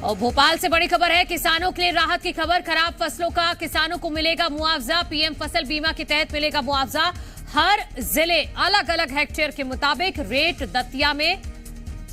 और भोपाल से बड़ी खबर है, किसानों के लिए राहत की खबर। खराब फसलों का किसानों को मिलेगा मुआवजा। पीएम फसल बीमा के तहत मिलेगा मुआवजा। हर जिले अलग अलग हेक्टेयर के मुताबिक रेट। दतिया में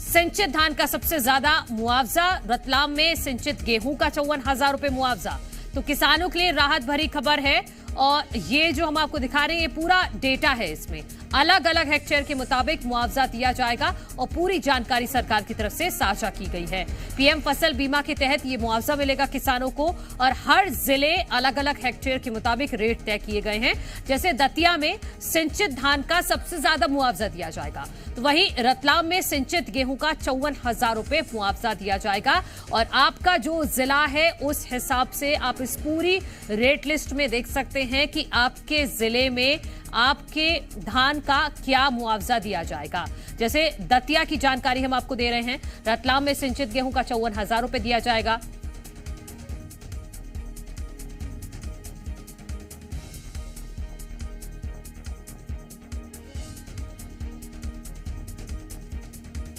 सिंचित धान का सबसे ज्यादा मुआवजा। रतलाम में सिंचित गेहूं का 54,000 रुपए मुआवजा। तो किसानों के लिए राहत भरी खबर है। और ये जो हम आपको दिखा रहे हैं, ये पूरा डेटा है। इसमें अलग अलग हेक्टेयर के मुताबिक मुआवजा दिया जाएगा और पूरी जानकारी सरकार की तरफ से साझा की गई है। पीएम फसल बीमा के तहत ये मुआवजा मिलेगा किसानों को और हर जिले अलग अलग हेक्टेयर के मुताबिक रेट तय किए गए हैं। जैसे दतिया में सिंचित धान का सबसे ज्यादा मुआवजा दिया जाएगा, तो वहीं रतलाम में सिंचित गेहूं का 54,000 रुपए मुआवजा दिया जाएगा। और आपका जो जिला है उस हिसाब से आप इस पूरी रेट लिस्ट में देख सकते हैं कि आपके जिले में आपके धान का क्या मुआवजा दिया जाएगा। जैसे दतिया की जानकारी हम आपको दे रहे हैं। रतलाम में सिंचित गेहूं का 54,000 रुपए दिया जाएगा।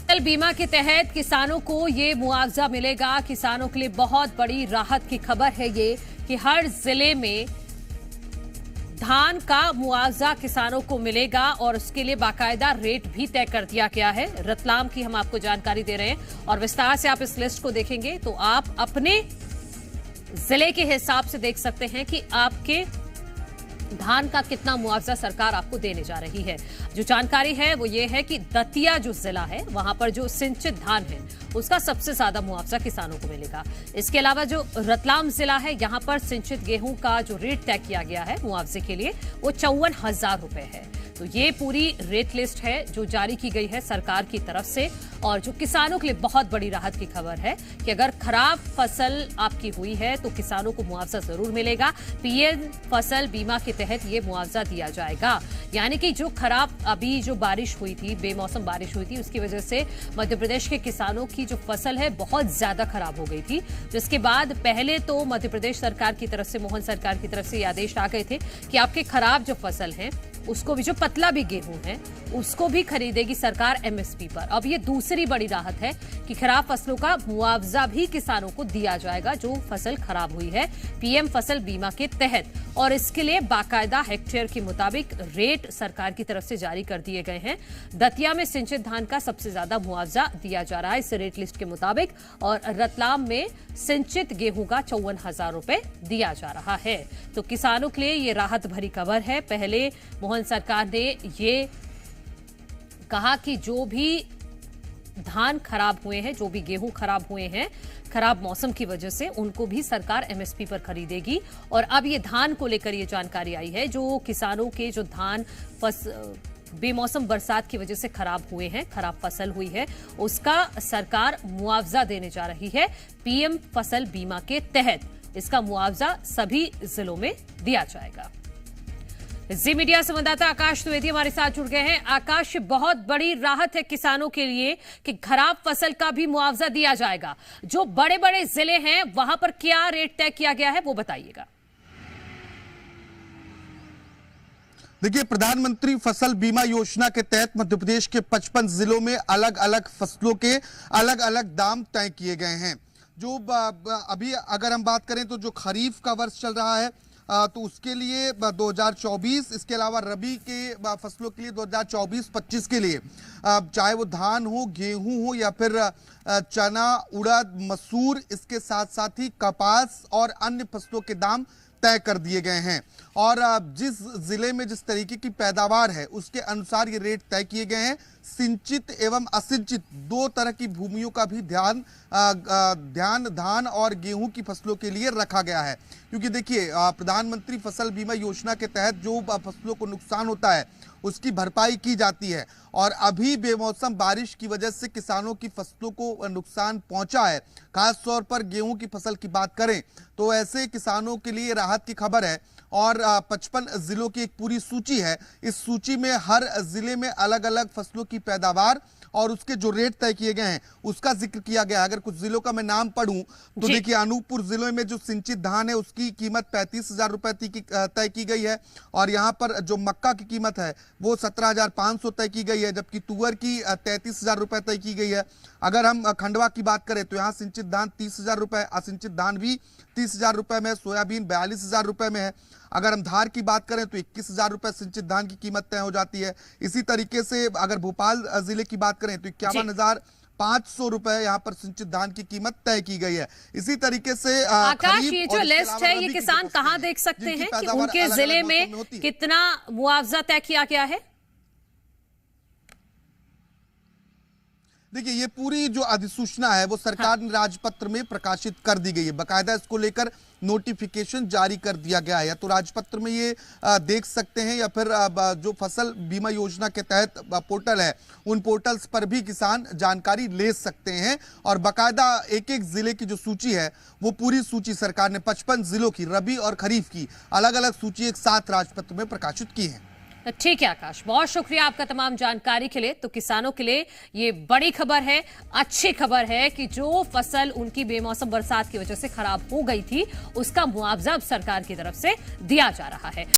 फसल बीमा के तहत किसानों को ये मुआवजा मिलेगा। किसानों के लिए बहुत बड़ी राहत की खबर है ये कि हर जिले में धान का मुआवजा किसानों को मिलेगा और उसके लिए बाकायदा रेट भी तय कर दिया गया है। रतलाम की हम आपको जानकारी दे रहे हैं और विस्तार से आप इस लिस्ट को देखेंगे तो आप अपने जिले के हिसाब से देख सकते हैं कि आपके धान का कितना मुआवजा सरकार आपको देने जा रही है। जो जानकारी है वो ये है कि दतिया जो जिला है वहां पर जो सिंचित धान है उसका सबसे ज्यादा मुआवजा किसानों को मिलेगा। इसके अलावा जो रतलाम जिला है यहां पर सिंचित गेहूं का जो रेट तय किया गया है मुआवजे के लिए वो 54,000 रुपए है। तो ये पूरी रेट लिस्ट है जो जारी की गई है सरकार की तरफ से और जो किसानों के लिए बहुत बड़ी राहत की खबर है कि अगर खराब फसल आपकी हुई है तो किसानों को मुआवजा जरूर मिलेगा। पीएम फसल बीमा के तहत ये मुआवजा दिया जाएगा। यानी कि जो खराब अभी जो बारिश हुई थी, बेमौसम बारिश हुई थी, उसकी वजह से मध्य प्रदेश के किसानों की जो फसल है बहुत ज्यादा खराब हो गई थी। जिसके बाद पहले तो मध्य प्रदेश सरकार की तरफ से, मोहन सरकार की तरफ से ये आदेश आ गए थे कि आपके खराब जो फसल है उसको भी, जो पतला भी गेहूं है उसको भी खरीदेगी सरकार एमएसपी पर। अब ये दूसरी बड़ी राहत है कि खराब फसलों का मुआवजा भी किसानों को दिया जाएगा जो फसल खराब हुई है पीएम फसल बीमा के तहत। और इसके लिए बाकायदा हेक्टेयर के मुताबिक रेट सरकार की तरफ से जारी कर दिए गए हैं। दतिया में सिंचित धान का सबसे ज्यादा मुआवजा दिया जा रहा है इस रेट लिस्ट के मुताबिक और रतलाम में सिंचित गेहूं का 54,000 रुपए दिया जा रहा है। तो किसानों के लिए ये राहत भरी खबर है। पहले मोहन सरकार ने ये कहा कि जो भी धान खराब हुए हैं, जो भी गेहूं खराब हुए हैं खराब मौसम की वजह से, उनको भी सरकार एमएसपी पर खरीदेगी। और अब ये धान को लेकर ये जानकारी आई है, जो किसानों के जो धान बेमौसम बरसात की वजह से खराब हुए हैं, खराब फसल हुई है, उसका सरकार मुआवजा देने जा रही है पीएम फसल बीमा के तहत। इसका मुआवजा सभी जिलों में दिया जाएगा। जी मीडिया संवाददाता आकाश द्विवेदी हमारे साथ जुड़ गए हैं। आकाश, बहुत बड़ी राहत है किसानों के लिए कि खराब फसल का भी मुआवजा दिया जाएगा। जो बड़े बड़े जिले हैं वहां पर क्या रेट तय किया गया है वो बताइएगा। देखिए, प्रधानमंत्री फसल बीमा योजना के तहत मध्य प्रदेश के 55 जिलों में अलग अलग फसलों के अलग अलग दाम तय किए गए हैं। जो अभी अगर हम बात करें तो जो खरीफ का वर्ष चल रहा है तो उसके लिए 2024, इसके अलावा रबी के फसलों के लिए 2024-25 के लिए चाहे वो धान हो, गेहूं हो या फिर चना, उड़द, मसूर, इसके साथ साथ ही कपास और अन्य फसलों के दाम तय कर दिए गए हैं। और जिस जिले में जिस तरीके की पैदावार है उसके अनुसार ये रेट तय किए गए हैं। सिंचित एवं असिंचित दो तरह की भूमियों का भी ध्यान धान और गेहूं की फसलों के लिए रखा गया है। क्योंकि देखिए, प्रधानमंत्री फसल बीमा योजना के तहत जो फसलों को नुकसान होता है उसकी भरपाई की जाती है और अभी बेमौसम बारिश की वजह से किसानों की फसलों को नुकसान पहुंचा है। खास तौर पर गेहूं की फसल की बात करें तो ऐसे किसानों के लिए राहत की खबर है। और 55 जिलों की एक पूरी सूची है। इस सूची में हर जिले में अलग अलग फसलों की पैदावार और उसके जो रेट तय किए गए हैं उसका जिक्र किया गया। अगर कुछ जिलों का मैं नाम पढ़ूं तो देखिए, अनूपपुर जिले में जो सिंचित धान है उसकी कीमत 35,000 रुपए तय की गई है, और यहाँ पर जो मक्का की कीमत है वो 17,500 तय की गई है, जबकि तुअर की 33,000 रुपए तय की गई है। अगर हम खंडवा की बात करें तो यहाँ सिंचित धान 30,000 रुपए, असिंचित धान भी 30,000 रुपए में, सोयाबीन 42,000 रुपए में है। अगर हम धार की बात करें तो 21,000 रुपए सिंचित धान की कीमत तय हो जाती है। इसी तरीके से अगर भोपाल जिले की बात करें तो 51,500 रुपए यहाँ पर सिंचित धान की कीमत तय की गई है। इसी तरीके से आकाश, ये जो लिस्ट है ये किसान कहाँ देख सकते हैं कि उनके जिले में कितना मुआवजा तय किया गया है? देखिए, ये पूरी जो अधिसूचना है वो सरकार ने राजपत्र में प्रकाशित कर दी गई है। बाकायदा इसको लेकर नोटिफिकेशन जारी कर दिया गया है, या तो राजपत्र में ये देख सकते हैं, या फिर जो फसल बीमा योजना के तहत पोर्टल है उन पोर्टल्स पर भी किसान जानकारी ले सकते हैं। और बाकायदा एक एक जिले की जो सूची है वो पूरी सूची सरकार ने 55 जिलों की रबी और खरीफ की अलग अलग सूची एक साथ राजपत्र में प्रकाशित की है। ठीक है आकाश, बहुत शुक्रिया आपका तमाम जानकारी के लिए। तो किसानों के लिए ये बड़ी खबर है, अच्छी खबर है कि जो फसल उनकी बेमौसम बरसात की वजह से खराब हो गई थी उसका मुआवजा अब सरकार की तरफ से दिया जा रहा है।